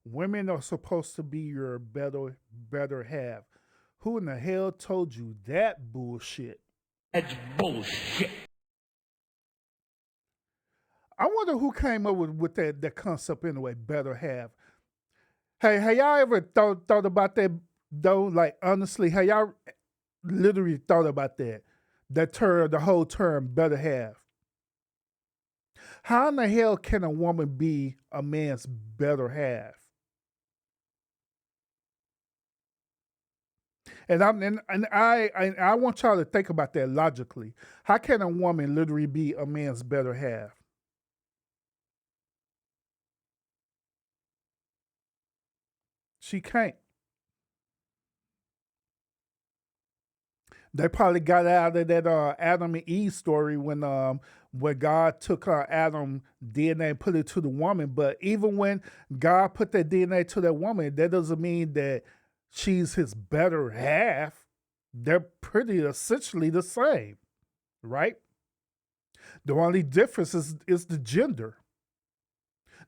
Women are supposed to be your better half. Who in the hell told you that bullshit? That's bullshit. I wonder who came up with that concept anyway, better half. Hey, have y'all ever thought about that though? Like honestly, have y'all literally thought about that? That term, the whole term, better half. How in the hell can a woman be a man's better half? And I want y'all to think about that logically. How can a woman literally be a man's better half? She can't. They probably got out of that Adam and Eve story when God took Adam DNA and put it to the woman. But even when God put that DNA to that woman, that doesn't mean that she's his better half. They're pretty essentially the same, right? The only difference is the gender.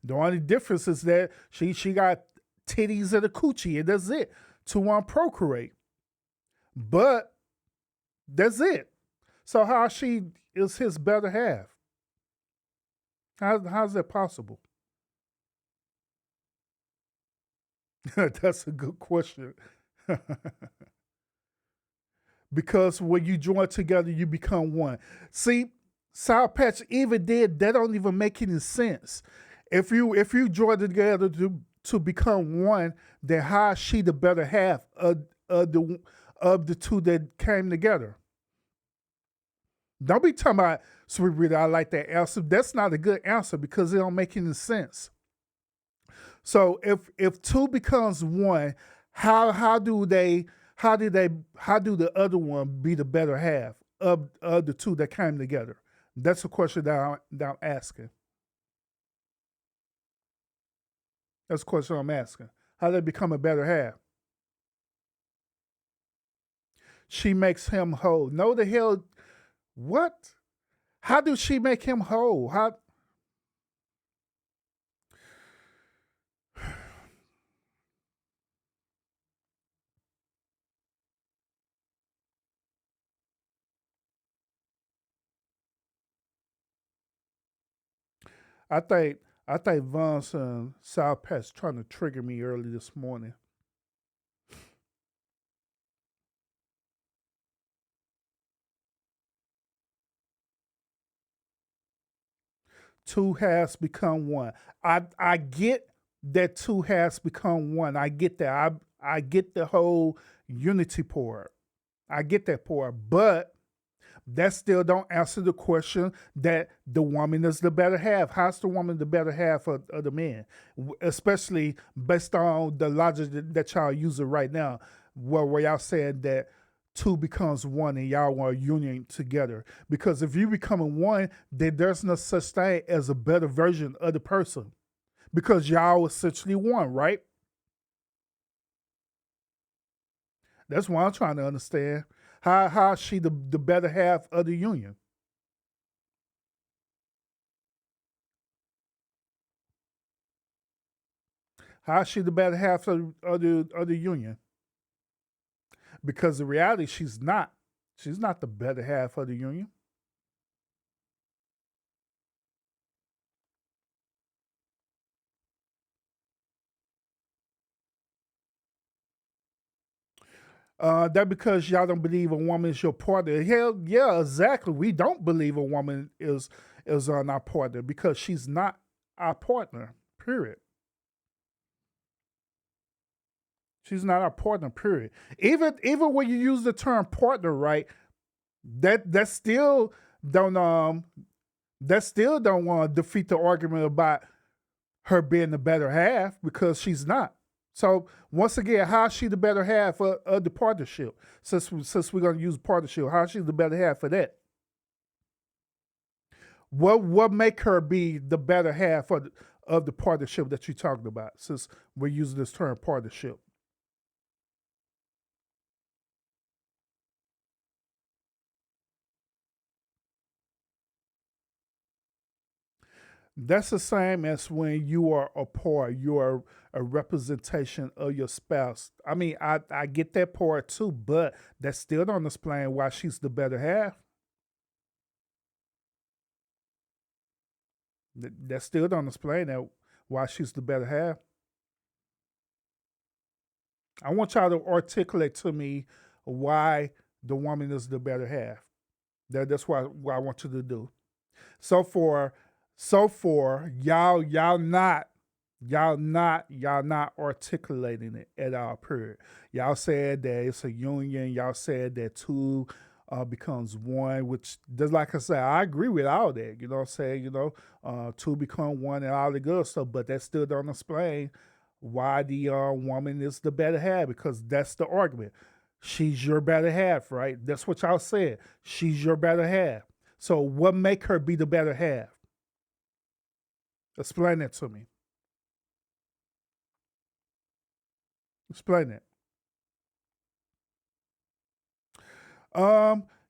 The only difference is that she got titties and a coochie, and that's it to procreate. But that's it. So how she is his better half? How's that possible? That's a good question. Because when you join together, you become one. See, Sour Patch even did that don't even make any sense. If you join together to become one, then how is she the better half of the of the two that came together? Don't be talking about sweet Rita. I like that answer. That's not a good answer because it don't make any sense. So if two becomes one, how do they how do the other one be the better half of the two that came together? That's a question that I'm asking. That's a question I'm asking. How they become a better half? She makes him whole. No, the hell, what? How do she make him whole? How? I think I think Von's South Pat's trying to trigger me early this morning. Two has become one. I get that two has become one. I get that. I get the whole unity part. I get that part, but that still don't answer the question that the woman is the better half. How's the woman the better half of the man? Especially based on the logic that y'all using right now, where y'all saying that two becomes one and y'all want a union together. Because if you becoming one, then there's no such thing as a better version of the person. Because y'all essentially one, right? That's what I'm trying to understand. How is she the better half of the union? How is she the better half of the union? Because in reality, she's not. She's not the better half of the union. That because y'all don't believe a woman is your partner. Hell, yeah, exactly. We don't believe a woman is on our partner because she's not our partner. Period. She's not our partner. Period. Even when you use the term partner, right? That still don't that still don't want to defeat the argument about her being the better half because she's not. So once again, how is she the better half of the partnership? Since we're gonna use partnership, how is she the better half of that? What make her be the better half of the partnership that you're talking about? Since we're using this term partnership, That's the same as when you are a part, you are a representation of your spouse. I mean, I get that part too, but that still don't explain why she's the better half. That still don't explain that why she's the better half. I want y'all to articulate to me why the woman is the better half. That's what I want you to do. So for y'all not articulating it at all. Period. Y'all said that it's a union. Y'all said that two becomes one, which just like I said, I agree with all that. You know what I'm saying? Two become one and all the good stuff, but that still don't explain why the woman is the better half, because that's the argument. She's your better half, right? That's what y'all said. She's your better half. So what make her be the better half? Explain that to me. Explain it.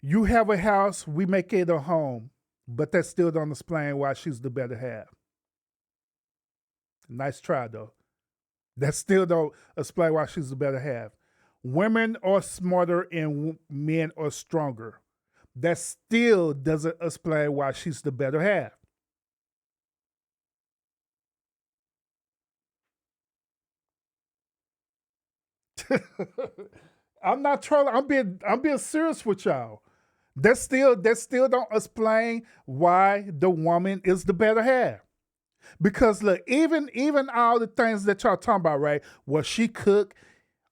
You have a house, we make it a home, but that still don't explain why she's the better half. Nice try though. That still don't explain why she's the better half. Women are smarter and men are stronger. That still doesn't explain why she's the better half. I'm not trolling. I'm being serious with y'all. That still don't explain why the woman is the better half. Because look, even all the things that y'all talking about, right? Well, she could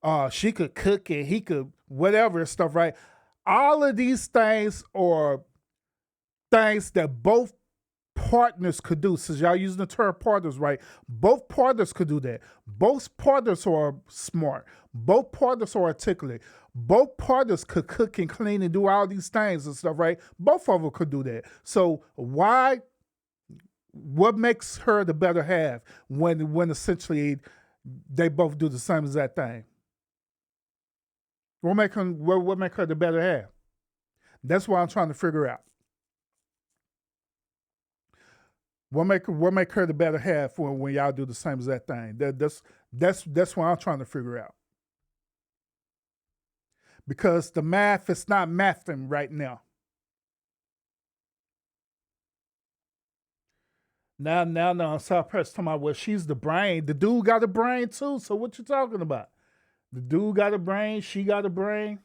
cook and he could whatever and stuff, right? All of these things are things that both partners could do. Since y'all using the term partners, right? Both partners could do that. Both partners are smart. Both partners are articulate. Both partners could cook and clean and do all these things and stuff, right? Both of them could do that. So why? What makes her the better half when essentially they both do the same exact thing? What make her the better half? That's what I'm trying to figure out. What make her the better half when y'all do the same exact thing? That's what I'm trying to figure out. Because the math is not mathing right now. Now, South Park's talking about, well, she's the brain. The dude got a brain too. So what you talking about? The dude got a brain. She got a brain.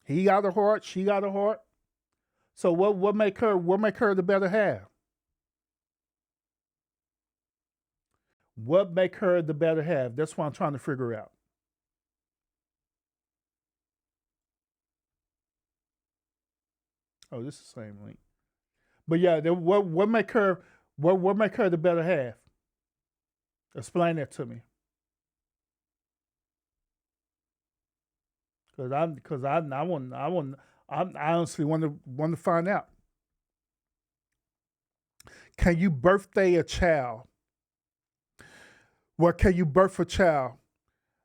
He got a heart. She got a heart. So what make her the better half? What make her the better half? That's what I'm trying to figure out. Oh, this is the same link. But yeah, what make her the better half? Explain that to me, I honestly want to find out. Can you birthday a child? Well, can you birth a child?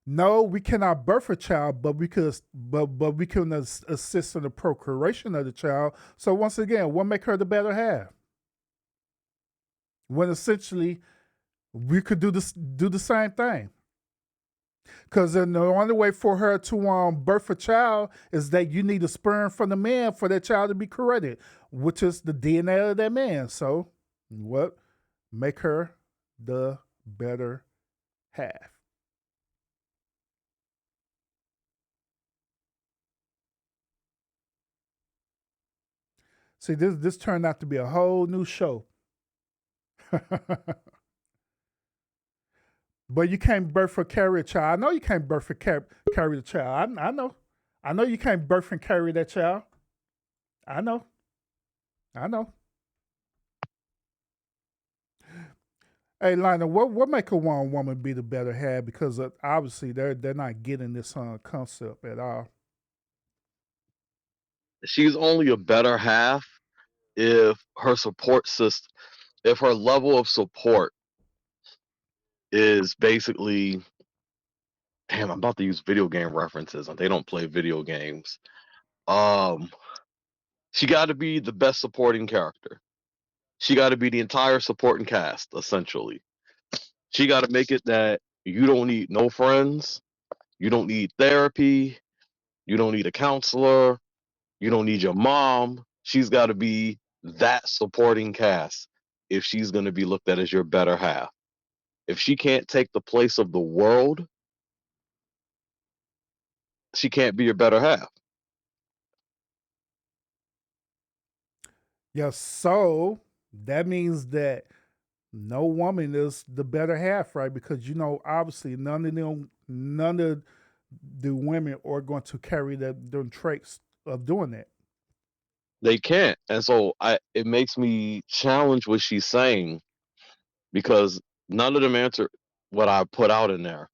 No, we cannot birth a child, but we can assist in the procreation of the child. So once again, what make her the better half? When essentially we could do the same thing. Because then the only way for her to birth a child is that you need a sperm from the man for that child to be created, which is the DNA of that man. So what make her the better half? See, this turned out to be a whole new show. But you can't birth or carry a child. I know you can't birth or carry the child. I know. I know you can't birth and carry that child. I know. I know. Hey, Lionel, what make a one woman be the better half? Because obviously they're not getting this concept at all. She's only a better half if her support system, if her level of support is basically, damn, I'm about to use video game references and they don't play video games. Um, she got to be the best supporting character. She got to be the entire supporting cast, essentially. She got to make it that you don't need no friends, you don't need therapy, you don't need a counselor, you don't need your mom. She's got to be that supporting cast if she's going to be looked at as your better half. If she can't take the place of the world, she can't be your better half. Yeah, so that means that no woman is the better half, right? Because obviously, none of the women are going to carry them traits of doing that. They can't. And so it makes me challenge what she's saying because none of them answer what I put out in there.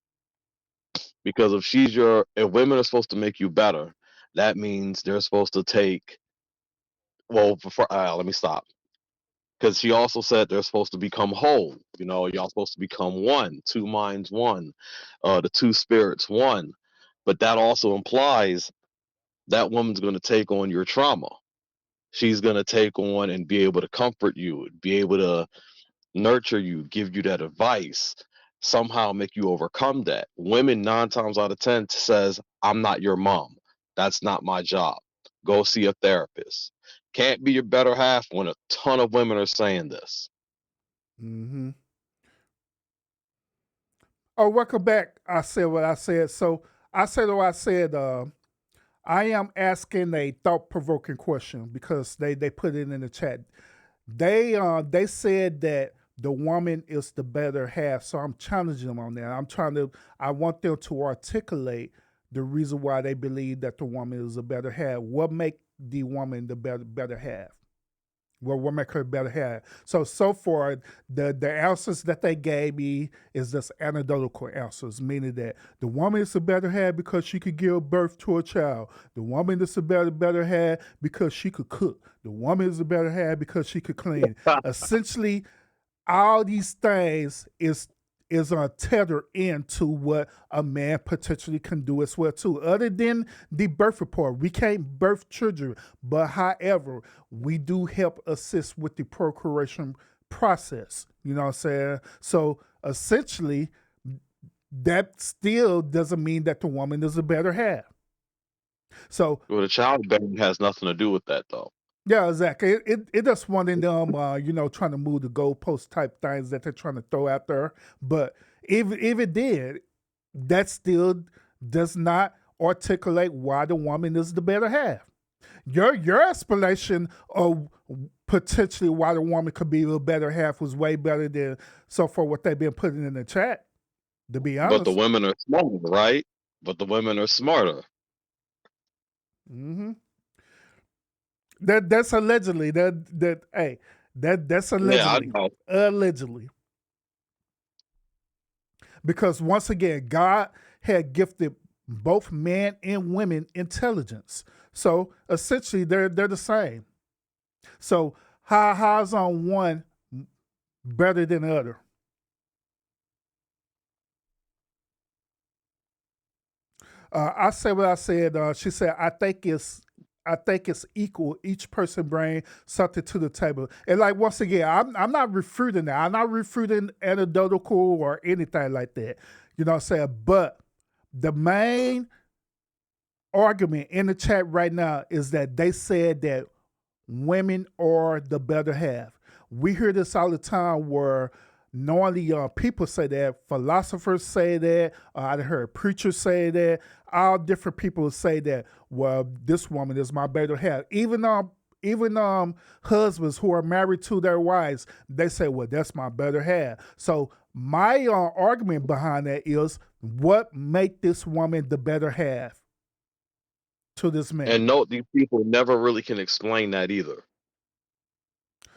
Because if women are supposed to make you better, that means they're supposed to take, well, let me stop. Because she also said they're supposed to become whole. Y'all supposed to become one, two minds one, the two spirits one. But that also implies that woman's going to take on your trauma. She's going to take on and be able to comfort you, be able to nurture you, give you that advice, somehow make you overcome that. Women 9 times out of 10 says, I'm not your mom. That's not my job. Go see a therapist. Can't be your better half when a ton of women are saying this. Hmm. Oh, welcome back. I said what I said. So I said what I said. I am asking a thought-provoking question because they put it in the chat. They said that the woman is the better half, so I'm challenging them on that. I want them to articulate the reason why they believe that the woman is a better half. What make the woman the better half? What make her better half? So far, the answers that they gave me is just anecdotal answers, meaning that the woman is a better half because she could give birth to a child. The woman is a better half because she could cook. The woman is a better half because she could clean. Essentially, all these things is tethered into what a man potentially can do as well too. Other than the birth report, we can't birth children, but however, we do help assist with the procreation process. You know what I'm saying? So essentially, that still doesn't mean that the woman is a better half. So Well, the childbearing has nothing to do with that, though. yeah, exactly. It just one of them, trying to move the goalpost type things that they're trying to throw out there. But if it did, that still does not articulate why the woman is the better half. Your explanation of potentially why the woman could be the better half was way better than so far what they've been putting in the chat. To be But the honest. women are smarter, right? But the women are smarter. Hmm. That's allegedly that's Yeah, I allegedly know. allegedly. Because once again, God had gifted both men and women intelligence. So essentially, they're the same. So how's on one better than the other? I said what I said. She said, I think it's equal. Each person bring something to the table. And like once again, I'm not refuting that. I'm not refuting anecdotal or anything like that. You know what I'm saying? But the main argument in the chat right now is that they said that women are the better half. We hear this all the time where normally people say that, philosophers say that, I heard preachers say that, all different people say that, well, this woman is my better half. Even husbands who are married to their wives, they say, well, that's my better half. So my argument behind that is what make this woman the better half to this man? And note, these people never really can explain that either.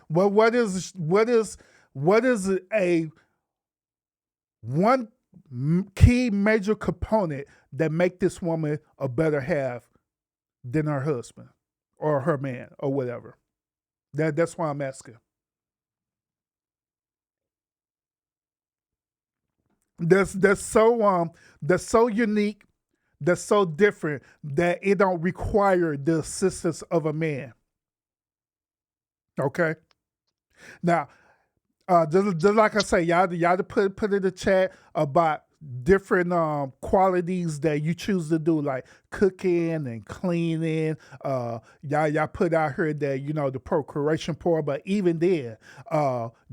Well, what is a one key major component that make this woman a better half than her husband or her man or whatever? That's why I'm asking. That's so unique, that's so different that it don't require the assistance of a man. Okay. Now, just like I say, y'all to put in the chat about different qualities that you choose to do, like cooking and cleaning. Y'all put out here that the procreation part, but even then,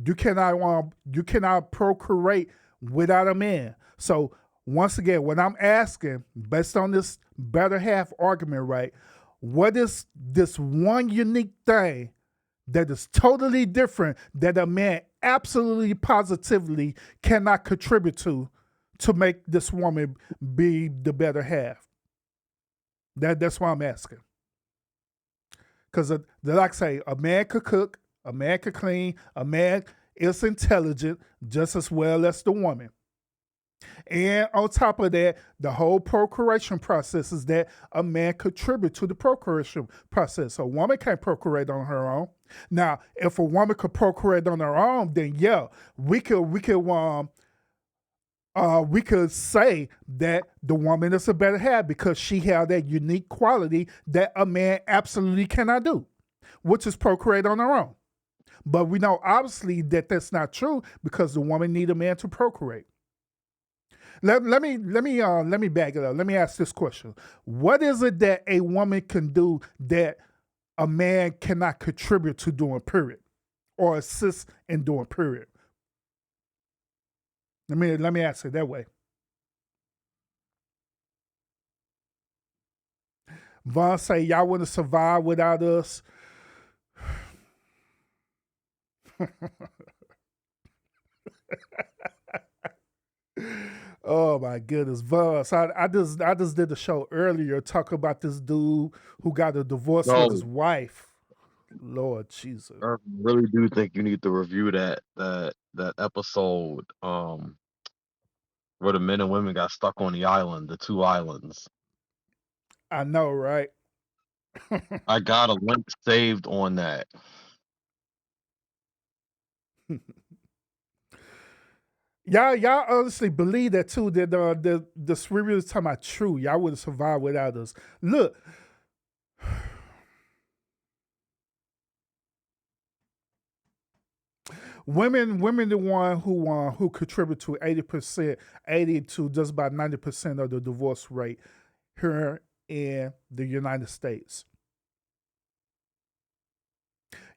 you cannot procreate without a man. So once again, when I'm asking, based on this better half argument, right? What is this one unique thing that is totally different that a man absolutely positively cannot contribute to make this woman be the better half? That's why I'm asking. Because like I say, a man could cook, a man could clean, a man is intelligent just as well as the woman. And on top of that, the whole procreation process is that a man contribute to the procreation process. A woman can't procreate on her own. Now, if a woman could procreate on her own, then yeah, we could say that the woman is a better half because she has that unique quality that a man absolutely cannot do, which is procreate on her own. But we know obviously that that's not true because the woman need a man to procreate. Let me back it up. Let me ask this question: what is it that a woman can do that a man cannot contribute to doing? Period, or assist in doing? Period. Let me ask it that way. Vaughn say y'all wouldn't survive without us. Oh my goodness, Vaughn. So I just did the show earlier talk about this dude who got a divorce with his No, wife. Lord Jesus. I really do think you need to review that episode where the men and women got stuck on the island, the two islands. I know, right? I got a link saved on that. Y'all honestly believe that too, that the Sweet is talking about true. Y'all wouldn't survive without us. Look, women the one who contribute to 80%, 80 to just about 90% of the divorce rate here in the United States.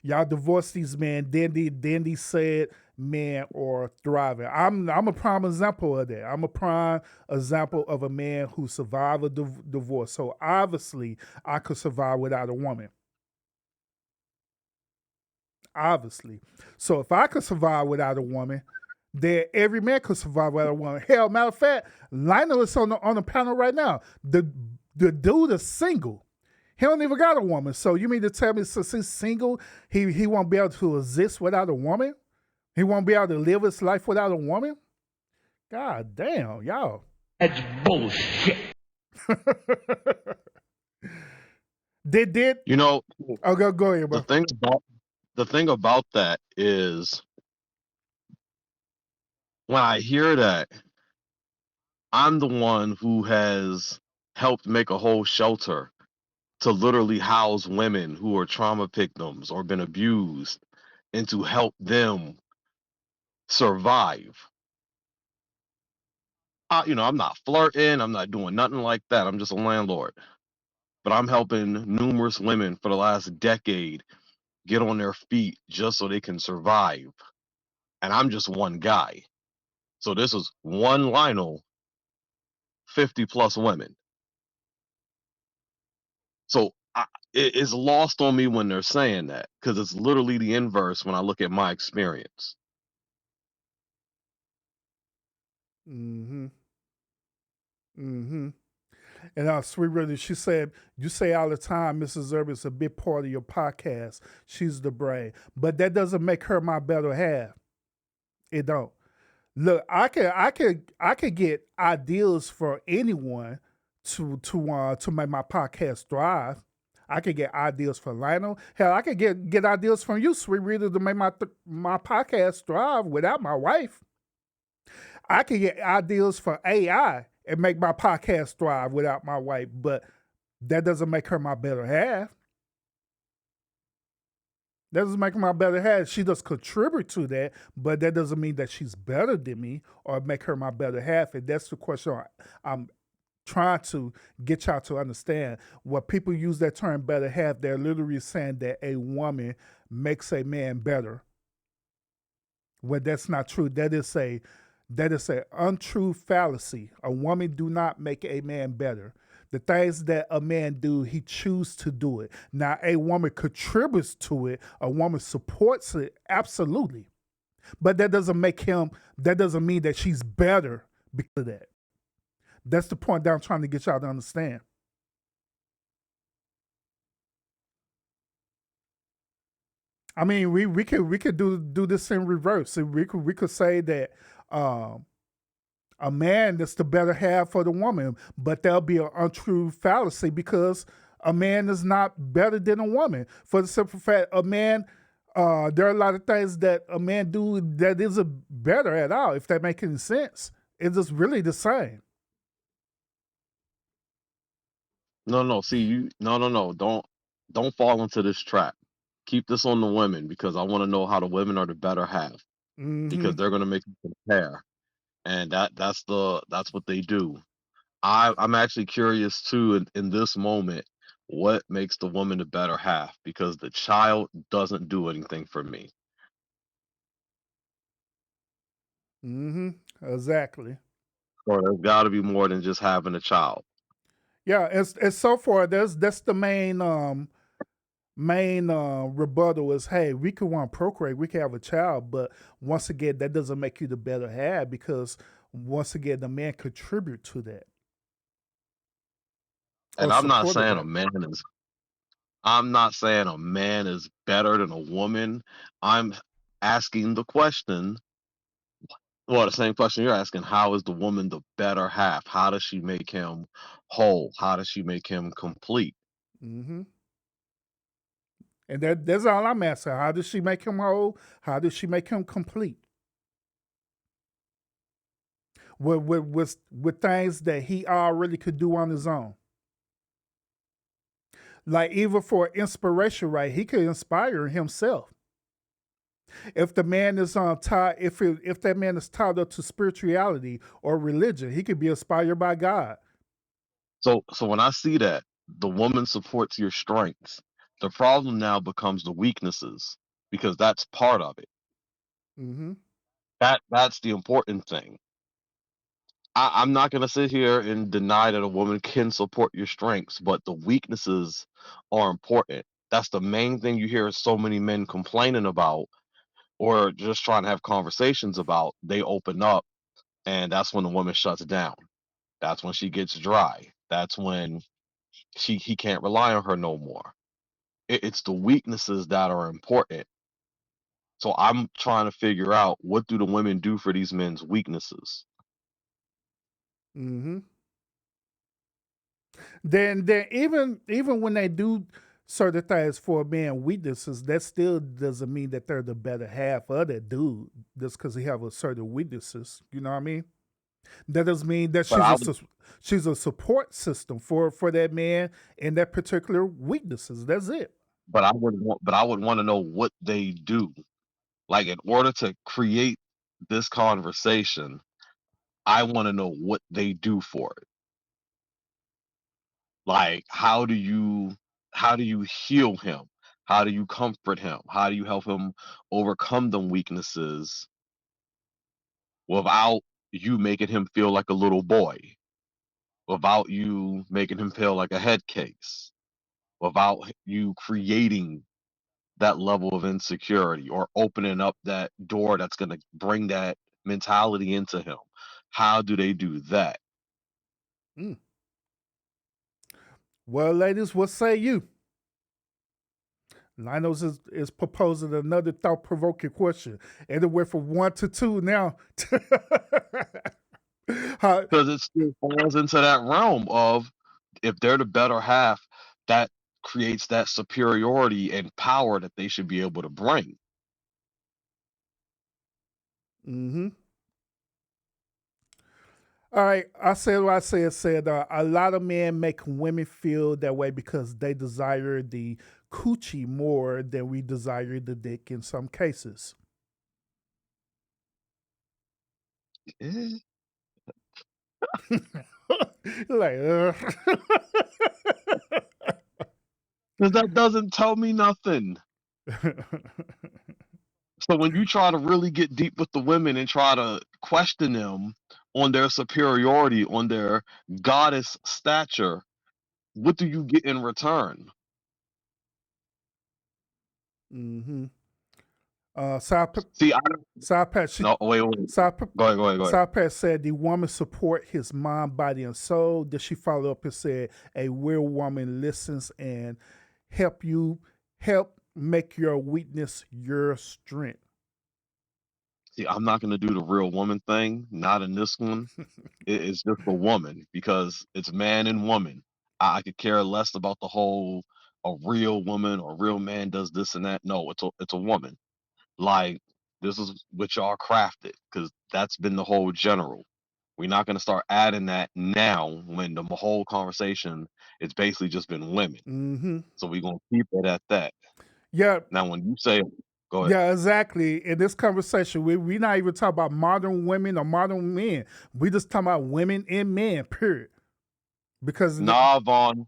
Y'all divorce these men, then they said men are thriving. I'm a prime example of that. I'm a prime example of a man who survived a divorce. So obviously I could survive without a woman. Obviously. So if I could survive without a woman, then every man could survive without a woman. Hell, matter of fact, Lionel is on the panel right now. The dude is single. He don't even got a woman. So you mean to tell me since he's single, he won't be able to exist without a woman? He won't be able to live his life without a woman? God damn, y'all. That's bullshit. Did You know, oh go ahead, the bro. thing about the thing about that is when I hear that, I'm the one who has helped make a whole shelter to literally house women who are trauma victims or been abused and to help them survive. I'm not flirting, I'm not doing nothing like that. I'm just a landlord. But I'm helping numerous women for the last decade get on their feet just so they can survive. And I'm just one guy. So this is one Lionel, 50 plus women. So it's lost on me when they're saying that because it's literally the inverse when I look at my experience. Mm-hmm. Mm-hmm. And Sweet Really, she said, you say all the time, Mrs. Zerb is a big part of your podcast. She's the brain. But that doesn't make her my better half. It don't. Look, I could get ideas for anyone to make my podcast thrive. I could get ideas for Lionel. Hell, I could get ideas from you, Sweet Reader, to make my podcast thrive without my wife. I could get ideas for AI and make my podcast thrive without my wife, but that doesn't make her my better half. That doesn't make her my better half. She does contribute to that, but that doesn't mean that she's better than me or make her my better half. And that's the question I'm trying to get y'all to understand. When people use that term better half, they're literally saying that a woman makes a man better. When that's not true, that is a untrue fallacy. A woman do not make a man better. The things that a man do, he choose to do it. Now, a woman contributes to it. A woman supports it, absolutely. But that doesn't make him. That doesn't mean that she's better because of that. That's the point that I'm trying to get y'all to understand. I mean, we could do this in reverse. So we could say that um, a man is the better half for the woman, but that'll be an untrue fallacy because a man is not better than a woman. For the simple fact, a man, there are a lot of things that a man do that isn't better at all. If that makes any sense, it's just really the same. No, no. See, you. No, no, no. Don't fall into this trap. Keep this on the women because I want to know how the women are the better half Mm-hmm. because they're gonna make you compare, and that's what they do. I'm actually curious too in this moment what makes the woman the better half because the child doesn't do anything for me. Mm-hmm. Exactly. So there's got to be more than just having a child. Yeah. It's so far. That's the main rebuttal is, hey, we could want to procreate, we could have a child, but once again, that doesn't make you the better half because once again, the man contribute to that or And I'm not supported saying that. I'm not saying a man is better than a woman. I'm asking the question, well, the same question you're asking, how is the woman the better half? How does she make him whole? How does she make him complete? Hmm. And that's all I'm asking. How does she make him whole? How does she make him complete? With things that he already could do on his own. Like even for inspiration, right? He could inspire himself. If the man is tied, if that man is tied up to spirituality or religion, he could be inspired by God. So when I see that the woman supports your strengths, the problem now becomes the weaknesses because that's part of it. Mm-hmm. That's the important thing. I'm not gonna sit here and deny that a woman can support your strengths, but the weaknesses are important. That's the main thing you hear so many men complaining about or just trying to have conversations about. They open up and that's when the woman shuts down. That's when she gets dry. That's when he can't rely on her no more. It's the weaknesses that are important. So I'm trying to figure out what do the women do for these men's weaknesses. Mm-hmm. Then even when they do certain things for a man weaknesses, that still doesn't mean that they're the better half of that dude just because he have a certain weaknesses. You know what I mean? That doesn't mean that But I would she's a support system for that man and that particular weaknesses. That's it. but I would want to know what they do. Like in order to create this conversation, I want to know what they do for it. Like how do you heal him? How do you comfort him? How do you help him overcome them weaknesses without you making him feel like a little boy, without you making him feel like a head case, without you creating that level of insecurity or opening up that door that's going to bring that mentality into him. How do they do that? Mm. Well, ladies, what say you? Linos is proposing another thought provoking question. And it went from one to two now. How, Because it still falls into that realm of if they're the better half, that creates that superiority and power that they should be able to bring. mm-hmm. All right, I said what I said. A lot of men make women feel that way because they desire the coochie more than we desire the dick in some cases. Eh, Like, 'cause that doesn't tell me nothing. So when you try to really get deep with the women and try to question them on their superiority, on their goddess stature, what do you get in return? mm-hmm. Side, See, I don't. side patch, No, wait. side, Go ahead, go ahead, go ahead. side patch said the woman support his mind, body, and soul. Then she followed up and said, "A real woman listens and help make your weakness your strength." See, I'm not gonna do the real woman thing. Not in this one. It's just a woman because it's man and woman. I could care less about the whole a real woman or a real man does this and that. No, it's a woman. Like this is what y'all crafted because that's been the whole general. We're not gonna start adding that now when the whole conversation it's basically just been women. Mm-hmm. So we're gonna keep it at that. Yeah, Now when you say go ahead. yeah, exactly. In this conversation, we not even talking about modern women or modern men. We just talking about women and men. Period. Because Nah, Vaughn.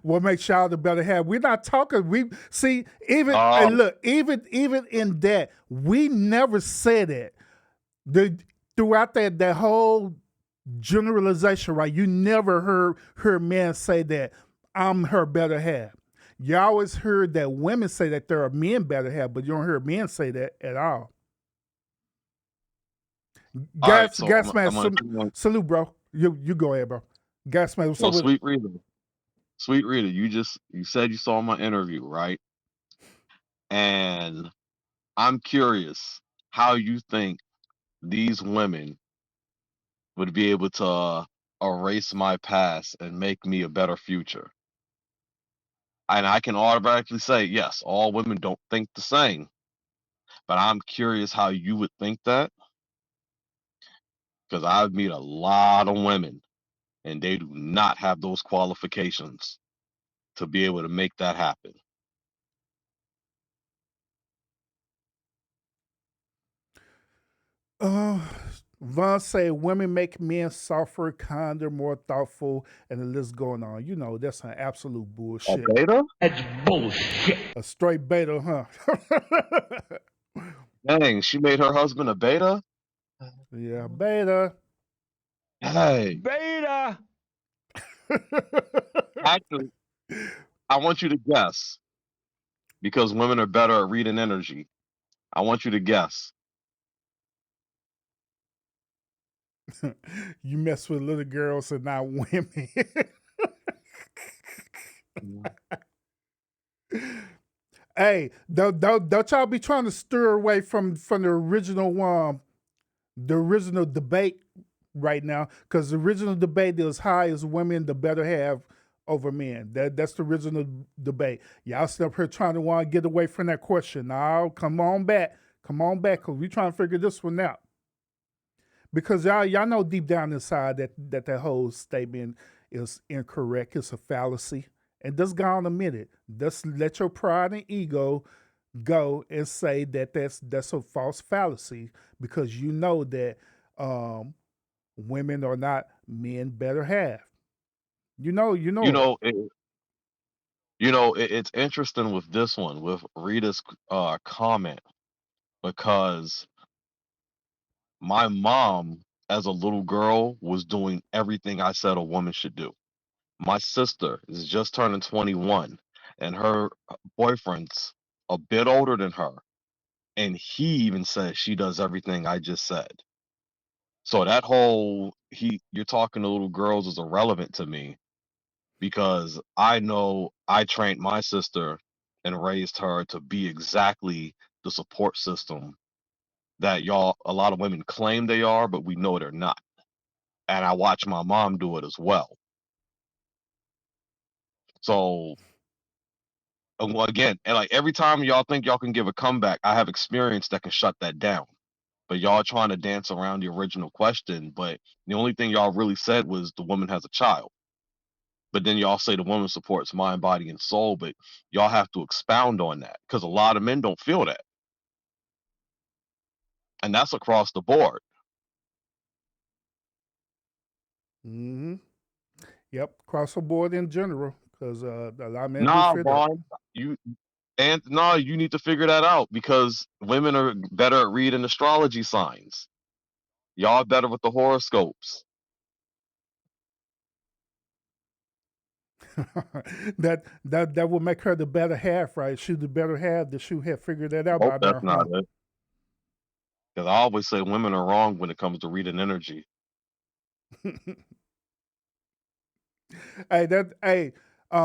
what makes y'all the better half? We're not talking. We see even Uh, and look even in that we never said it. The throughout that whole generalization, right? You never heard men say that I'm her better half. You always heard that women say that there are men better half, but you don't hear men say that at all. all right, so Gas man, I'm gonna salute, bro. You go ahead, bro. Gas man, what's so up with it? Sweet Rita, you said you saw my interview, right? And I'm curious how you think these women would be able to erase my past and make me a better future. And I can automatically say, yes, all women don't think the same, but I'm curious how you would think that because I've met a lot of women and they do not have those qualifications to be able to make that happen. Uh, Von say women make men softer, kinder, more thoughtful, and the list going on. You know, that's an absolute A bullshit. beta? That's bullshit. A straight beta, huh? Dang, she made her husband a beta? Yeah, beta. Hey, Beta. actually, I want you to guess because women are better at reading energy. I want you to guess. You mess with little girls and not women. Hey, don't y'all be trying to stir away from the original debate right now, because the original debate is high as women the better have over men. That's the original debate. Y'all still up here trying to want to get away from that question. Now come on back, cause we trying to figure this one out. Because y'all know deep down inside that whole statement is incorrect. It's a fallacy, and just go on admit it. Just let your pride and ego go and say that that's a false fallacy, because you know that um, women are not men better half. You You know it. know, it's interesting with this one with Rita's comment because my mom, as a little girl, was doing everything I said a woman should do. My sister is just turning 21, and her boyfriend's a bit older than her, and he even says she does everything I just said. So that whole you're talking to little girls is irrelevant to me because I know I trained my sister and raised her to be exactly the support system that a lot of women claim they are, but we know they're not. And I watch my mom do it as well. So well, again, and like every time y'all think y'all can give a comeback, I have experience that can shut that down. But y'all trying to dance around the original question, but the only thing y'all really said was the woman has a child. But then y'all say the woman supports mind, body, and soul, but y'all have to expound on that because a lot of men don't feel that. And that's across the board. Mm-hmm. Yep. Across the board in general, because a lot of men do Nah, fear that. Vaughn, you and no, you need to figure that out because women are better at reading astrology signs. Y'all are better with the horoscopes. that would make her the better half, right? She's the better half. That she have figured that out Hope by that's now, not huh? it. Because I always say women are wrong when it comes to reading energy.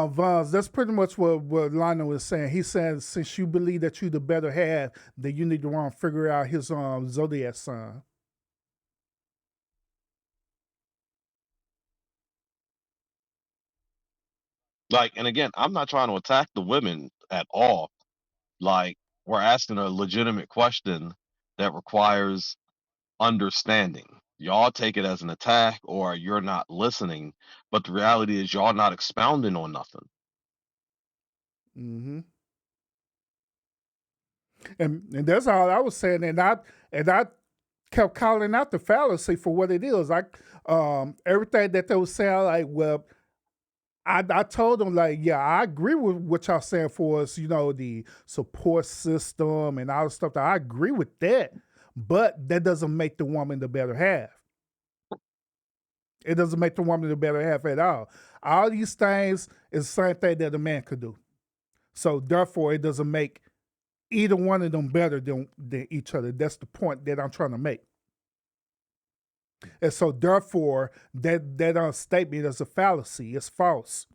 Vons, that's pretty much what Lionel was saying. He said since you believe that you the better half, then you need to figure out his zodiac sign. Like, and again, I'm not trying to attack the women at all. Like, we're asking a legitimate question that requires understanding. Y'all take it as an attack or you're not listening, but the reality is y'all not expounding on nothing. Hmm. And that's all I was saying. And I kept calling out the fallacy for what it is. Everything that they were saying, like, well, I told them, like, yeah, I agree with what y'all saying for us, the support system and all the stuff. That I agree with that, but that doesn't make the woman the better half. It doesn't make the woman the better half at all. All these things is the same thing that a man could do. So therefore, it doesn't make either one of them better than each other. That's the point that I'm trying to make. And so therefore, that statement is a fallacy. It's false.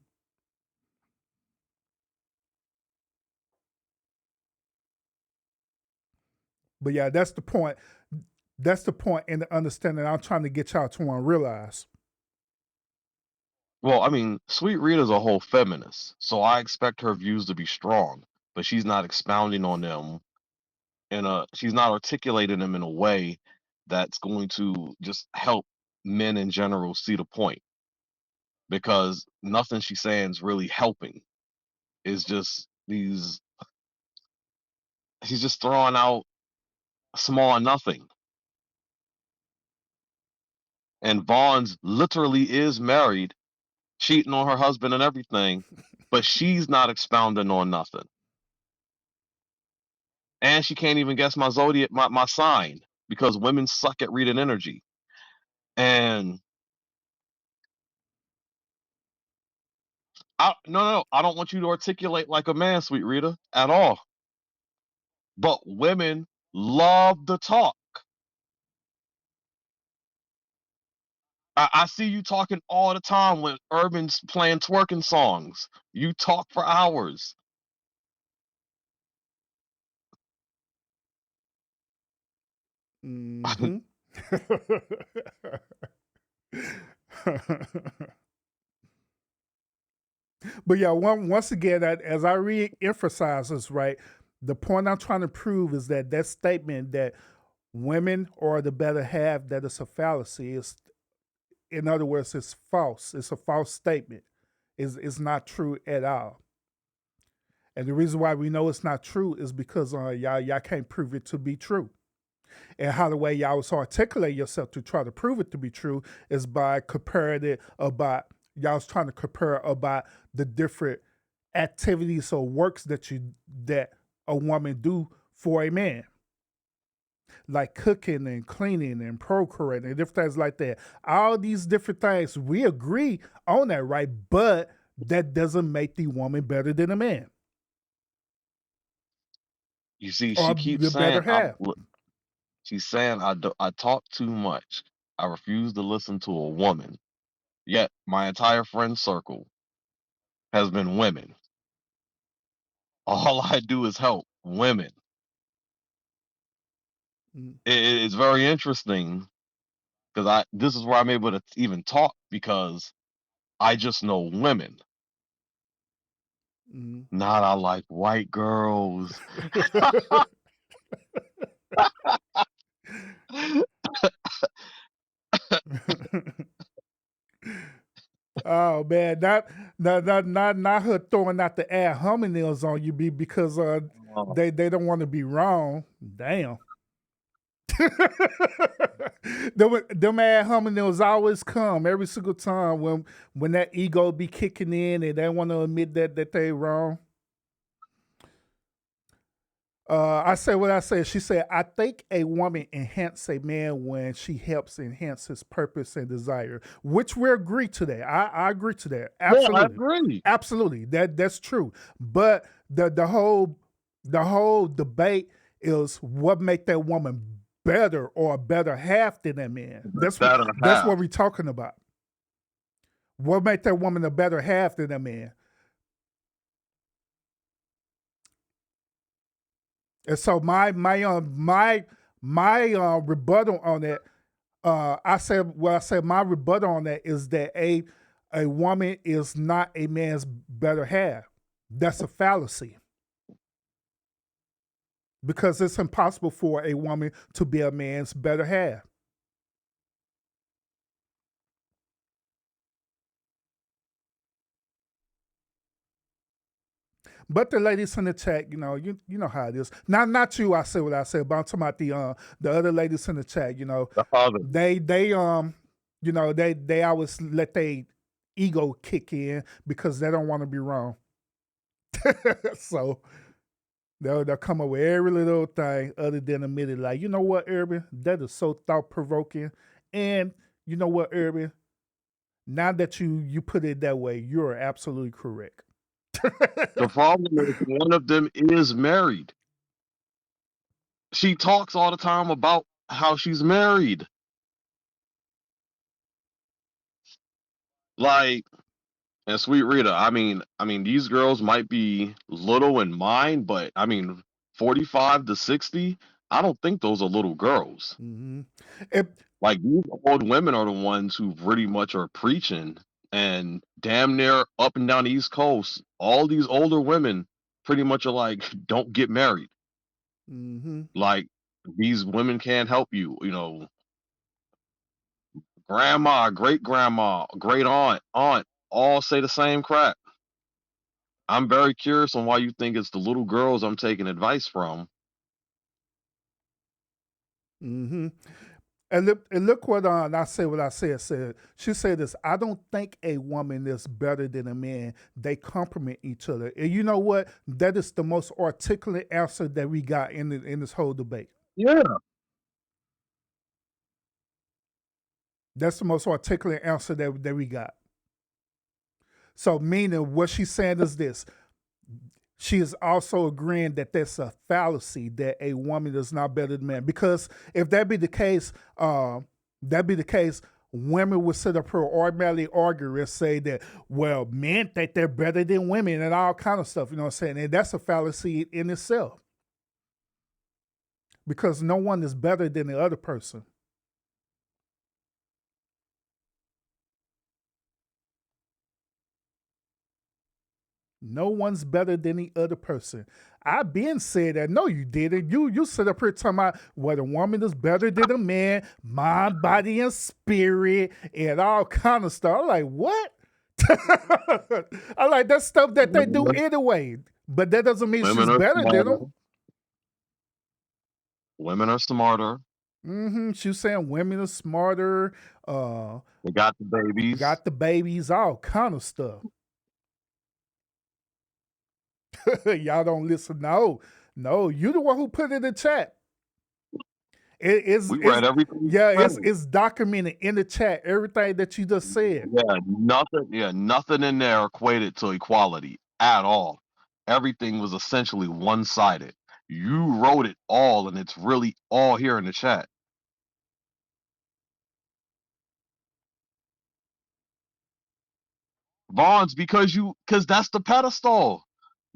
But yeah, that's the point. That's the point in the understanding I'm trying to get y'all to realize. Well, I mean, Sweet Rita's a whole feminist, so I expect her views to be strong, but she's not expounding on them she's not articulating them in a way that's going to just help men in general see the point because nothing she's saying is really helping. It's just these he's just throwing out small nothing. And Vaughn's literally is married, cheating on her husband and everything, but she's not expounding on nothing. And she can't even guess my zodiac, my sign, because women suck at reading energy. And no, I don't want you to articulate like a man, Sweet Rita, at all. But women love the talk. I see you talking all the time when Urban's playing twerking songs. You talk for hours. Mm-hmm. But yeah, once again, as I re-emphasize this, right, the point I'm trying to prove is that statement that women are the better half, that is a fallacy. In other words, it's false. It's a false statement. It's not true at all. And the reason why we know it's not true is because y'all can't prove it to be true. And how the way y'all was articulate yourself to try to prove it to be true is by comparing it about y'all was trying to compare about the different activities or works that a woman do for a man, like cooking and cleaning and procreating and different things like that. All these different things, we agree on that, right? But that doesn't make the woman better than a man You see, she or keeps the better saying half. she's saying I talk too much. I refuse to listen to a woman. Yet my entire friend circle has been women. All I do is help women. Mm, It's very interesting because I this is where I'm able to even talk because I just know women. mm. Not I like white girls. Oh man, not her throwing out the ad hominems on you because Oh, they don't want to be wrong. Damn. them ad hominems always come every single time when that ego be kicking in and they want to admit that they wrong. I said what I said. She said, I think a woman enhances a man when she helps enhance his purpose and desire, which we agree to that. I agree to that. yeah, I Absolutely. agree. Absolutely. That's true. But the whole debate is what make that woman better or a better half than that man. That and a That's half. what we're talking about. What make that woman a better half than that man? And so my rebuttal on that, I said my rebuttal on that is that a woman is not a man's better half. That's a fallacy because it's impossible for a woman to be a man's better half. But the ladies in the chat, you know how it is. Not you. I said what I said, but I'm talking about the other ladies in the chat. The other. They always let their ego kick in because they don't want to be wrong. So they'll come up with every little thing other than admit it. Like, you know what, Urban? That is so thought provoking. And you know what, Urban? Now that you put it that way, you're absolutely correct. The problem is one of them is married. She talks all the time about how she's married. Like, and Sweet Rita, I mean, these girls might be little in mind, but I mean, 45 to 60, I don't think those are little girls. Mm-hmm. Like these old women are the ones who pretty much are preaching and damn near up and down the East Coast, all these older women pretty much are like, don't get married. Mm-hmm. Like these women can't help you, grandma, great grandma, great aunt, all say the same crap. I'm very curious on why you think it's the little girls I'm taking advice from. Mm-hmm. And look what I said. What I said. Said she said this. I don't think a woman is better than a man. They complement each other. And you know what? That is the most articulate answer that we got in this whole debate. Yeah. That's the most articulate answer that we got. So meaning what she's saying is this. She is also agreeing that that's a fallacy that a woman is not better than man. Because if that be the case, women would sit up here automatically argue and say that, well, men think they're better than women and all kind of stuff. You know what I'm saying? And that's a fallacy in itself. Because no one is better than the other person. No one's better than the other person. I've been said that. No, you didn't. You sit up here talking about what a woman is better than a man, mind, body, and spirit, and all kind of stuff. I'm like, what? I like that stuff that they do Women anyway. But that doesn't mean she's women are better than smarter. them. Women are smarter. She's saying women are smarter, uh, They got the babies. got the babies, all kind of stuff. Y'all don't listen. No, you the one who put it in the chat. We read everything you said. It's documented in the chat. Everything that you just said. Nothing in there equated to equality at all. Everything was essentially one-sided. You wrote it all, and it's really all here in the chat. Vaughn's because that's the pedestal.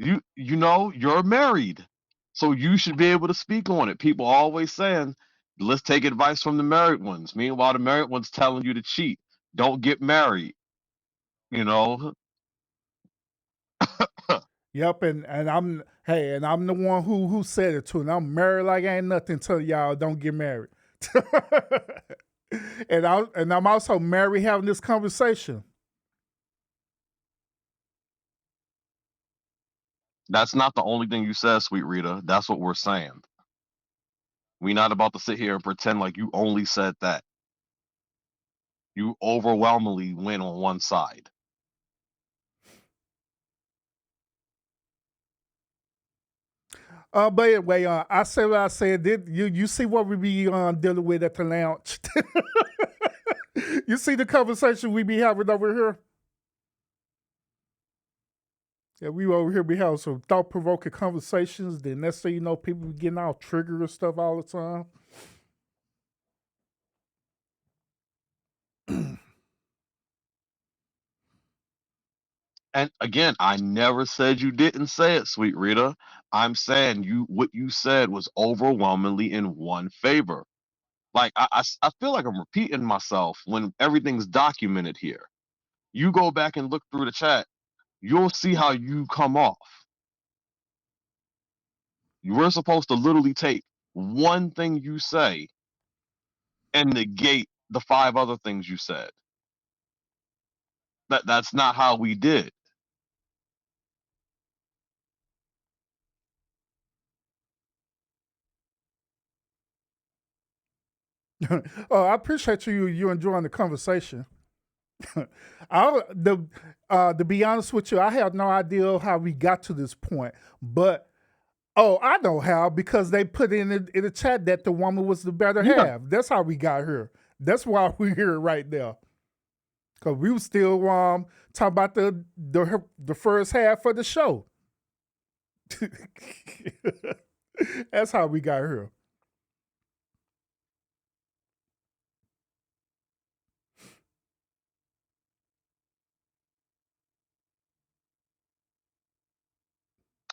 You're married. So you should be able to speak on it. People are always saying, let's take advice from the married ones. Meanwhile, the married ones telling you to cheat. Don't get married, you know. Yep, and I'm the one who said it too. And I'm married like ain't nothing till y'all don't get married. And I'm also married having this conversation. That's not the only thing you said, Sweet Rita. That's what we're saying. We're not about to sit here and pretend like you only said that. You overwhelmingly went on one side. But anyway, I said what I said. You see what we be dealing with at the lounge? You see the conversation we be having over here? Yeah, we over here be having some thought-provoking conversations. Then next thing you know, people be getting all triggered and stuff all the time. And again, I never said you didn't say it, Sweet Rita. I'm saying what you said was overwhelmingly in one favor. Like I feel like I'm repeating myself when everything's documented here. You go back and look through the chat, you'll see how you come off. You were supposed to literally take one thing you say and negate the 5 other things you said. That's not how we did. Oh, I appreciate you enjoying the conversation. To be honest with you, I have no idea how we got to this point, but I know how, because they put in the chat that the woman was the better Yeah. half. That's how we got here. That's why we're here right now. Cause we were still talking about the first half of the show. That's how we got here.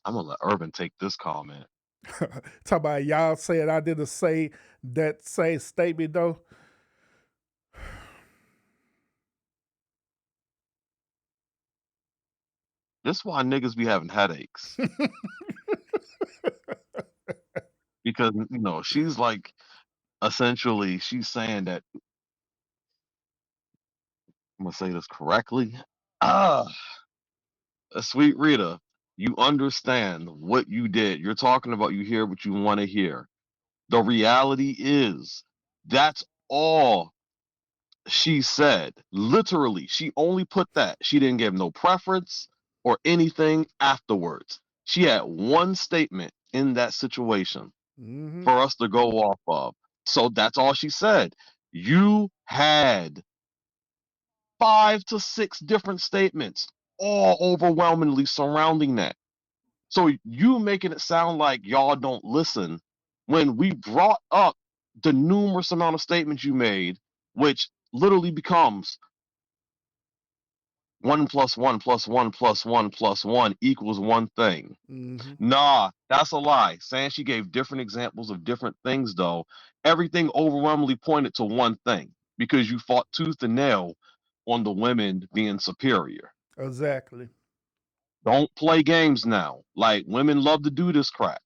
I'm gonna let Urban take this comment. Talk about y'all said I didn't say that same statement though. This is why niggas be having headaches. Because she's like, essentially, she's saying that, I'm gonna say this correctly. Ah, Sweet Rita, you understand what you did. You're talking about you hear what you want to hear. The reality is that's all she said. Literally, she only put that. She didn't give no preference or anything afterwards. She had one statement in that situation Mm-hmm. for us to go off of. So that's all she said. You had 5 to 6 different statements, all overwhelmingly surrounding that. So you making it sound like y'all don't listen when we brought up the numerous amount of statements you made, which literally becomes 1 plus 1 plus 1 plus 1 plus 1 equals one thing. Mm-hmm. Nah, that's a lie. Saying she gave different examples of different things, though, everything overwhelmingly pointed to one thing, because you fought tooth and nail on the women being superior. Exactly. Don't play games now. Like, women love to do this crap.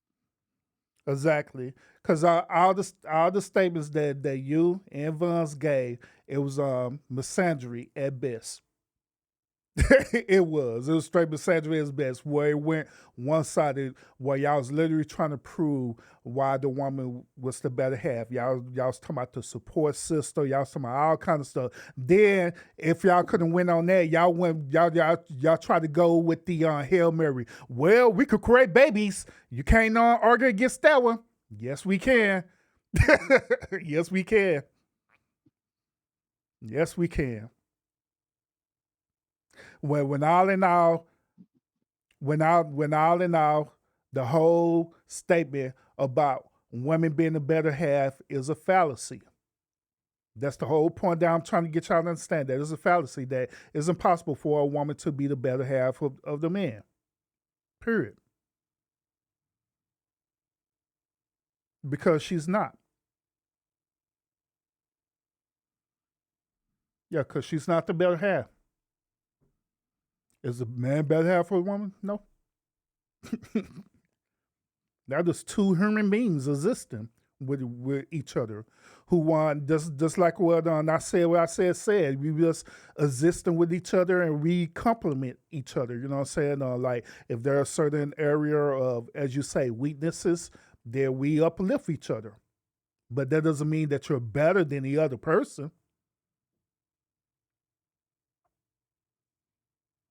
Exactly. Because all the statements that you and Vons gave, it was misandry at best. It was straight misandry at best, where it went one sided, where y'all was literally trying to prove why the woman was the better half. Y'all was talking about the support system, y'all was talking about all kind of stuff. Then if y'all couldn't win on that, y'all tried to go with the Hail Mary. Well, we could create babies. You can't argue against that one. Yes, we can. Yes, we can. Yes, we can. When all in all, the whole statement about women being the better half is a fallacy. That's the whole point that I'm trying to get y'all to understand. That is a fallacy. That it's impossible for a woman to be the better half of the man. Period. Because she's not. Yeah, because she's not the better half. Is the man better half for a woman? No. That is two human beings existing. with each other, who want just like what I said, what I said. We just existing with each other and we complement each other. You know what I'm saying? Like if there are certain area of, as you say, weaknesses, then we uplift each other. But that doesn't mean that you're better than the other person.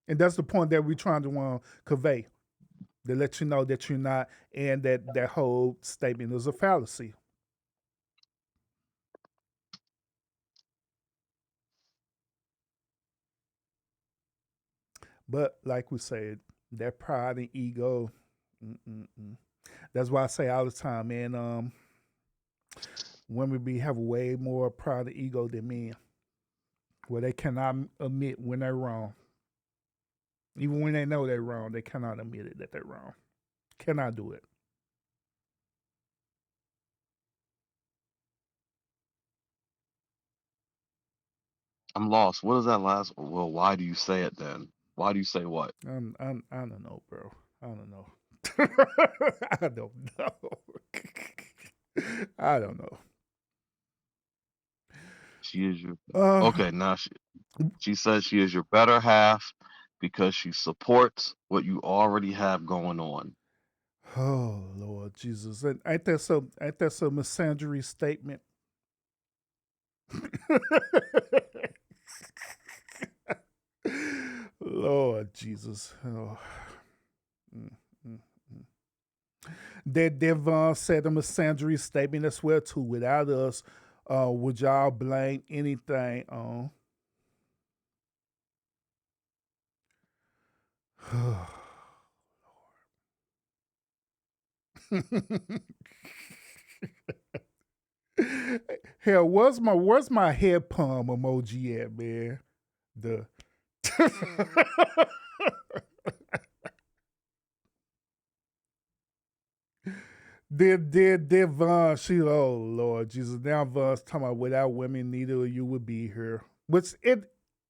And that's the point that we're trying to convey, to let you know that you're not, and that whole statement is a fallacy. But like we said, that pride and ego, mm-mm-mm. That's why I say all the time, man. Women have way more pride and ego than men, where they cannot admit when they're wrong. Even when they know they're wrong, they cannot admit it that they're wrong. Cannot do it. I'm lost. What is that last? Well, why do you say it then? Why do you say what? I don't know, bro. I don't know. I don't know. I don't know. She is your Uh, okay. Now she says she is your better half because she supports what you already have going on. oh Lord Jesus, and ain't that so? Ain't that some misandry statement? Lord Jesus. Oh. Mm, mm, mm. That Devon said a misandry statement as well too. Without us, would y'all blame anything on? Hell, where's my head palm emoji at, man? The did Von, she, oh Lord Jesus, now Von's talking about without women neither of you would be here. Which in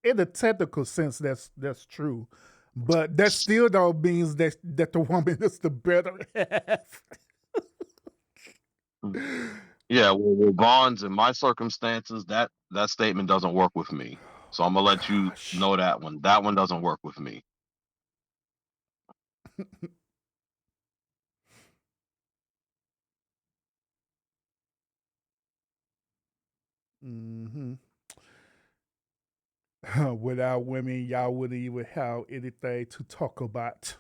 a technical sense that's true. But that still don't means that the woman is the better half. Mm. Yeah, well, with bonds in my circumstances, that statement doesn't work with me. So I'm gonna let you Gosh. know that one. That one doesn't work with me. Hmm. Without women, y'all wouldn't even have anything to talk about.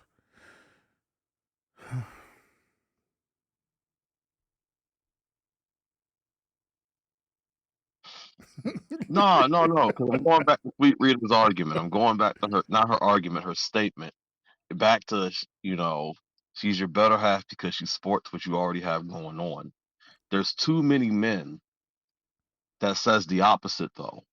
No, no, no. Because I'm going back to Sweet Rita's argument. I'm going back to her, not her argument, her statement. Back to she's your better half because she supports what you already have going on. There's too many men that says the opposite though.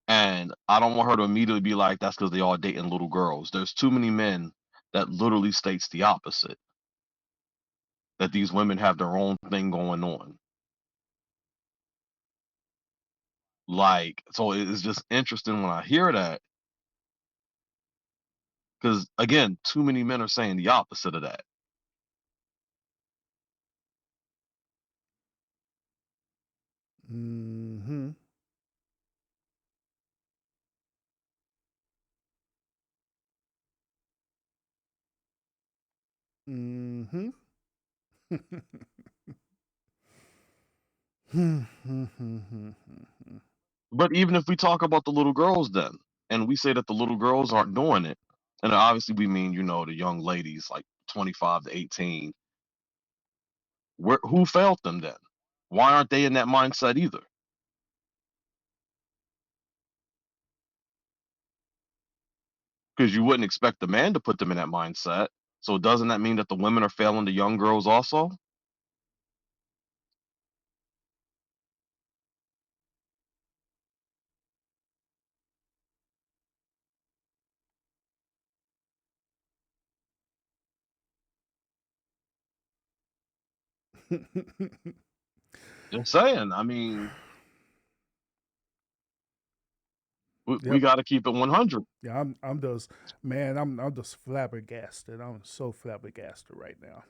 And I don't want her to immediately be like, that's because they all dating little girls. There's too many men that literally states the opposite, that these women have their own thing going on. Like, so it's just interesting when I hear that, because again, too many men are saying the opposite of that. Hmm. Hmm. But even if we talk about the little girls then, and we say that the little girls aren't doing it, and obviously we mean, the young ladies like 25 to 18, who failed them then? Why aren't they in that mindset either? Because you wouldn't expect the man to put them in that mindset. So doesn't that mean that the women are failing the young girls also? Just saying. I mean, we Yep. got to keep it 100. Yeah, I'm just, man, I'm just flabbergasted. I'm so flabbergasted right now.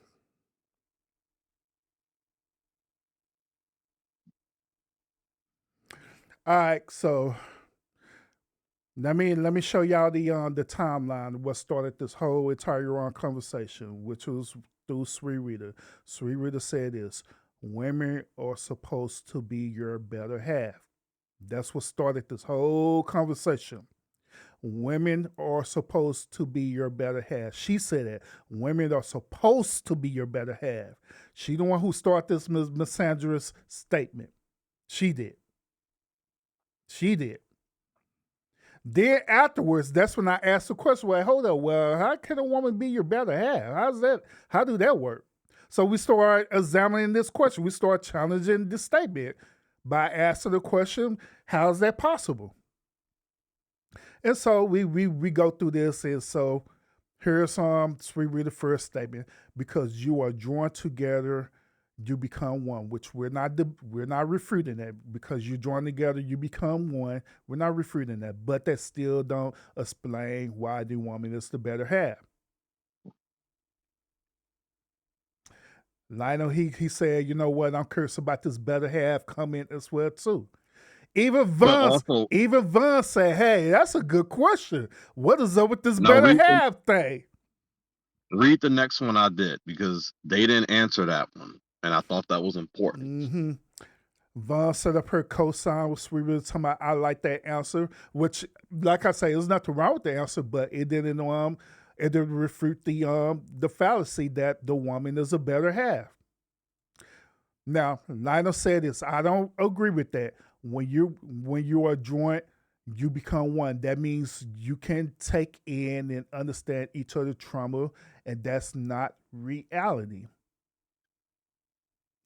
All right, so let me show y'all the timeline of what started this whole entire conversation, which was through Sri Rita. Sri Rita said this: women are supposed to be your better half. That's what started this whole conversation. Women are supposed to be your better half. She said it. Women are supposed to be your better half. She the one who started this misandrous statement. She did. She did. Then afterwards, that's when I asked the question, well, hold up, well, how can a woman be your better half? How do that work? So we start examining this question. We start challenging this statement by asking the question, how is that possible? And so we go through this, and so here's we read the first statement: because you are joined together, you become one. Which we're not refuting that, because you join together, you become one. We're not refuting that, but that still don't explain why the woman is the better half. Lionel, he said, you know what? I'm curious about this better half comment as well too. Even Vaughn said, hey, that's a good question. What is up with this better half thing? Read the next one I did, because they didn't answer that one, and I thought that was important. Mm-hmm. Vaughn set up her cosign, which we were talking about. I like that answer, which, like I say, there's nothing wrong with the answer, but it didn't refute the fallacy that the woman is a better half. Now, Lionel said this. I don't agree with that. When you are joint, you become one. That means you can take in and understand each other's trauma, and that's not reality.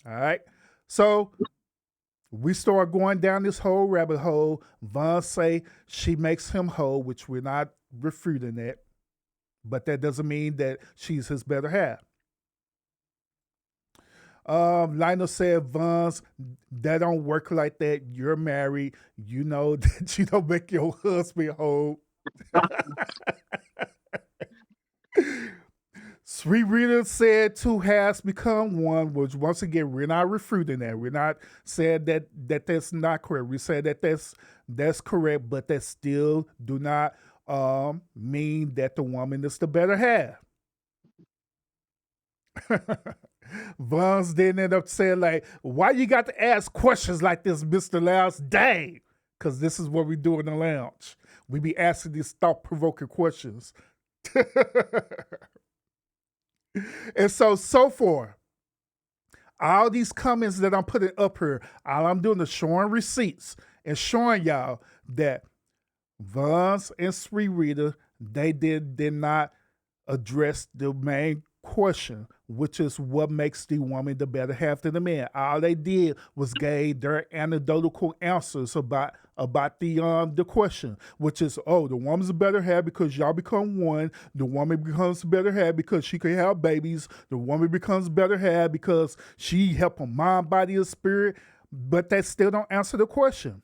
All right. So we start going down this whole rabbit hole. Vaughn say she makes him whole, which we're not refuting that, but that doesn't mean that she's his better half. Lionel said, Vons, that don't work like that. You're married. You know that you don't make your husband whole. Sri Rita said two halves become one, which once again, we're not refuting that. We're not saying that that's not correct. We said that that's correct, but that still do not mean that the woman is the better half. Vons then ended up saying, like, why you got to ask questions like this, Mr. Lounge? Dang. Because this is what we do in the lounge. We be asking these thought-provoking questions. And so far, all these comments that I'm putting up here, all I'm doing is showing receipts and showing y'all that Vons and Sri Rita, they did not address the main question, which is what makes the woman the better half of the man. All they did was gave their anecdotal answers about the question, which is, oh, the woman's a better half because y'all become one. The woman becomes a better half because she can have babies. The woman becomes a better half because she help her mind, body, and spirit. But that still don't answer the question.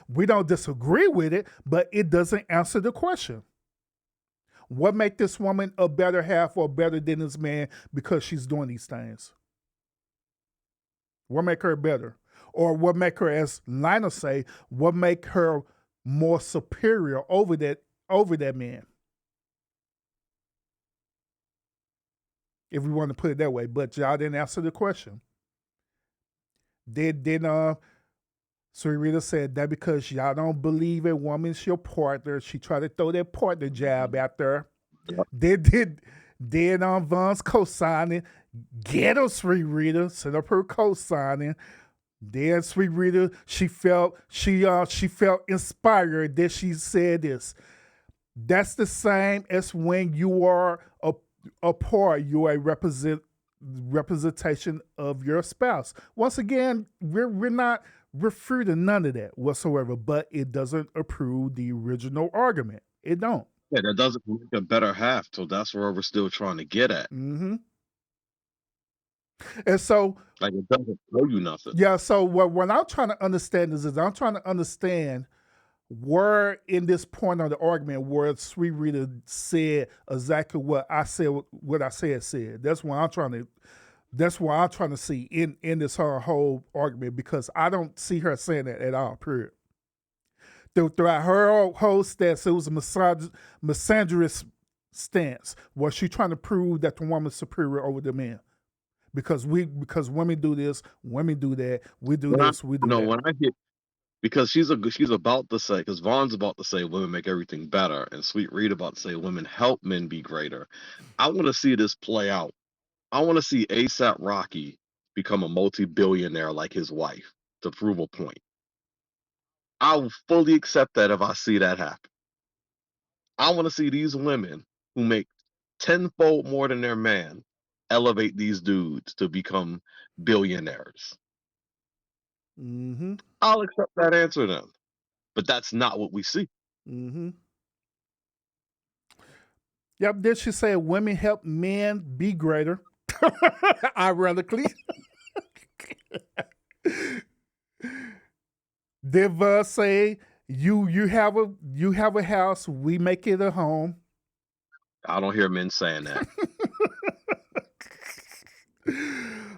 We don't disagree with it, but it doesn't answer the question. What make this woman a better half or better than this man because she's doing these things? What make her better? Or what make her, as Lionel say, what make her more superior over that man? If we want to put it that way. But y'all didn't answer the question. Sri Rita said that because y'all don't believe a woman's your partner, she tried to throw that partner jab out there. Yep. Then Von's co-signing, ghetto Sri Rita, set up her co-signing. Then Sri Rita, she felt inspired that she said this. That's the same as when you are a part, you are a representation of your spouse. Once again, we're not refuting none of that whatsoever, but it doesn't approve the original argument. It don't. Yeah, that doesn't make a better half, so that's where we're still trying to get at. Mm-hmm. And so, like, it doesn't tell you nothing. Yeah, so what I'm trying to understand is I'm trying to understand where in this point of the argument where Sri Rita said exactly what I said said. That's what I'm trying to see in this whole argument, because I don't see her saying that at all, period. Throughout her whole stance, it was a misandrous stance where she trying to prove that the woman's superior over the man. Because women do this, women do that, we do When I this, we do no, that. when I hear because she's about to say because Vaughn's about to say women make everything better, and Sweet Reed about to say women help men be greater. I want to see this play out. I want to see ASAP Rocky become a multi-billionaire like his wife to prove a point. I'll fully accept that if I see that happen. I want to see these women who make tenfold more than their man elevate these dudes to become billionaires. Mm-hmm. I'll accept that answer then. But that's not what we see. Mm-hmm. Yep, then she said women help men be greater. Ironically. Did say you have a house, we make it a home. I don't hear men saying that.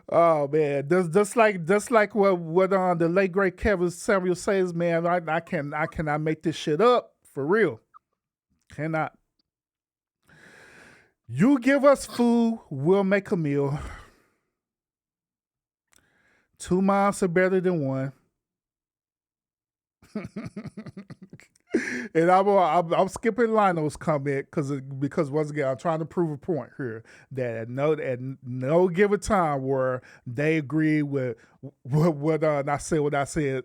Oh man, just like what the late great Kevin Samuel says, man. I cannot make this shit up for real. Cannot. You give us food, we'll make a meal. 2 miles are better than one. And I'm skipping Lionel's comment because once again I'm trying to prove a point here that at no given time where they agree with what I said what I said.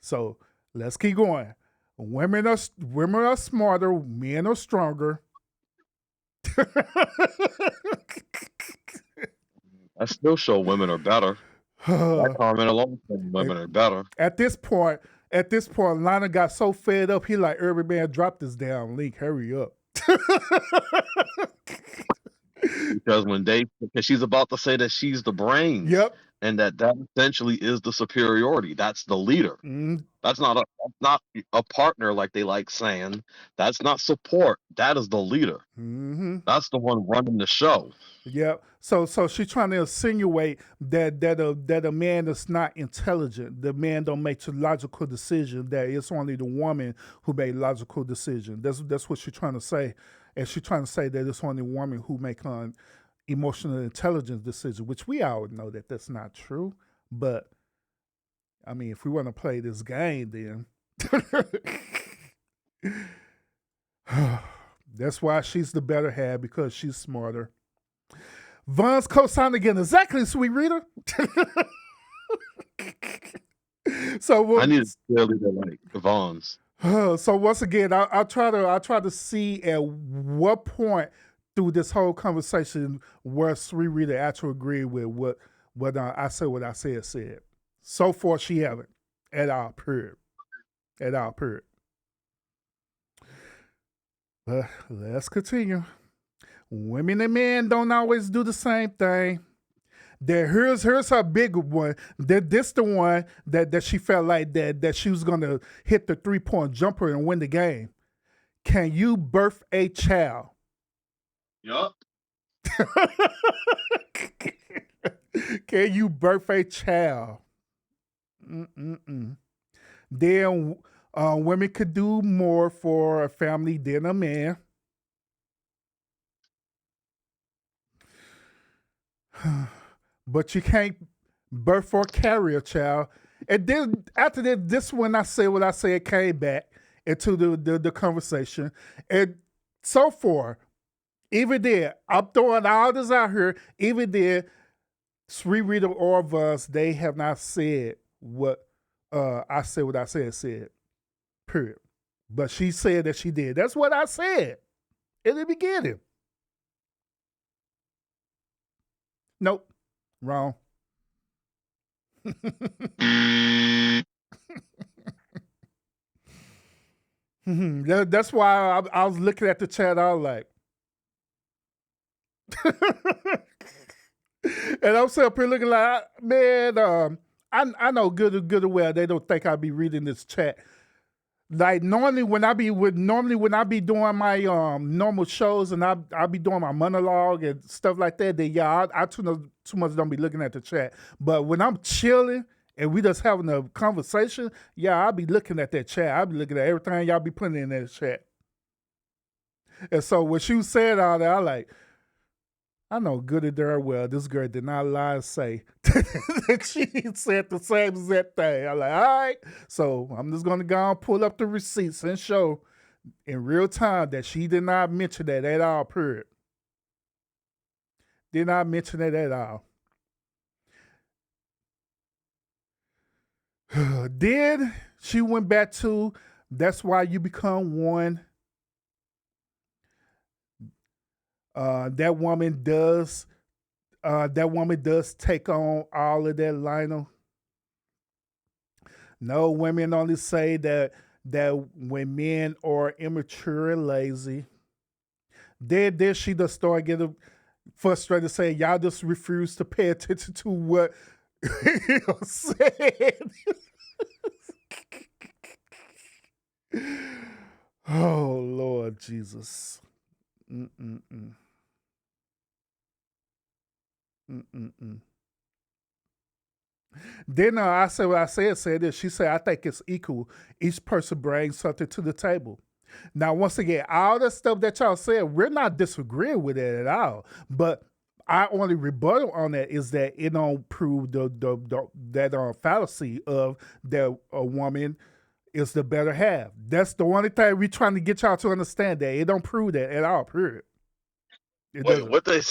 So let's keep going. Women are smarter, men are stronger. I still show women are better. That comment alone saying women are better. At this point, Lana got so fed up, he like, Urban Man, drop this damn link. Hurry up. Because she's about to say that she's the brains. Yep. And that essentially is the superiority. That's the leader. That's not a partner like they like saying. That's not support. That is the leader. Mm-hmm. That's the one running the show. Yep. So she's trying to insinuate that a man is not intelligent. The man don't make logical decisions. That it's only the woman who make logical decisions. That's what she's trying to say, and she's trying to say that it's only women who make emotional intelligence decisions, which we all know that that's not true. But I mean, if we want to play this game, then that's why she's the better half, because she's smarter. Vaughn's co-sign again. Exactly, sweet reader. So I need to clearly like Vaughn's. So once again, I try to see at what point through this whole conversation where Sweet Reader actually agreed with what I said. What I said. So far, she haven't at all. Period. At all. Period. But let's continue. Women and men don't always do the same thing. Here's her big one. This the one that she felt like that she was gonna hit the 3-point jumper and win the game. Can you birth a child? Yup. Can you birth a child? Then women could do more for a family than a man. But you can't birth or carry a child. And then after this when I say what I say, it came back into the conversation. And so far, even there, I'm throwing all this out here, even there, Sweet Reader or of us, they have not said what I said what I said. Period. But she said that she did. That's what I said in the beginning. Nope. Wrong. That's why I was looking at the chat. I was like, and I'm sitting up here looking like, man, I know good and well they don't think I'll be reading this chat. Like normally when I be doing my normal shows and I'll be doing my monologue and stuff like that, then yeah, I too much don't be looking at the chat. But when I'm chilling and we just having a conversation, yeah, I'll be looking at that chat. I'll be looking at everything y'all be putting in that chat. And so when she said all that, I know good and darn well this girl did not lie and say that she said the same exact thing. I'm like, all right. So I'm just gonna go and pull up the receipts and show in real time that she did not mention that at all, period. Did not mention it at all. Then she went back to that's why you become one. That woman does take on all of that, Lionel. No, women only say that when men are immature and lazy. Then she just start getting frustrated, saying y'all just refuse to pay attention to what you're saying. Oh Lord Jesus. Mm-mm-mm. Mm-mm-mm. Then I said what I said this. She said, I think it's equal. Each person brings something to the table. Now, once again, all the stuff that y'all said, we're not disagreeing with it at all. But our only rebuttal on that is that it don't prove that fallacy of that a woman is the better half. That's the only thing we're trying to get y'all to understand, that it don't prove that at all, period. It Wait, doesn't. what they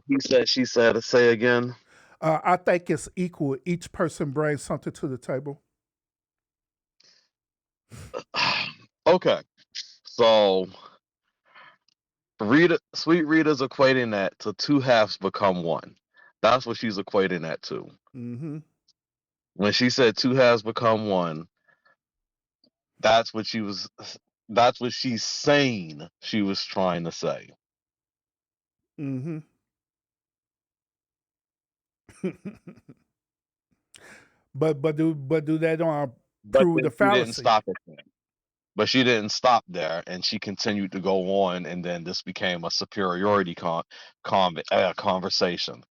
he said, she said, say again? I think it's equal. Each person brings something to the table. Okay, so Sweet Rita's equating that to two halves become one. That's what she's equating that to. Mm-hmm. When she said two halves become one, that's what that's what she's saying she was trying to say. Mm-hmm. but do that don't But prove the then she didn't fallacy? stop at that. But she didn't stop there, and she continued to go on, and then this became a superiority conversation.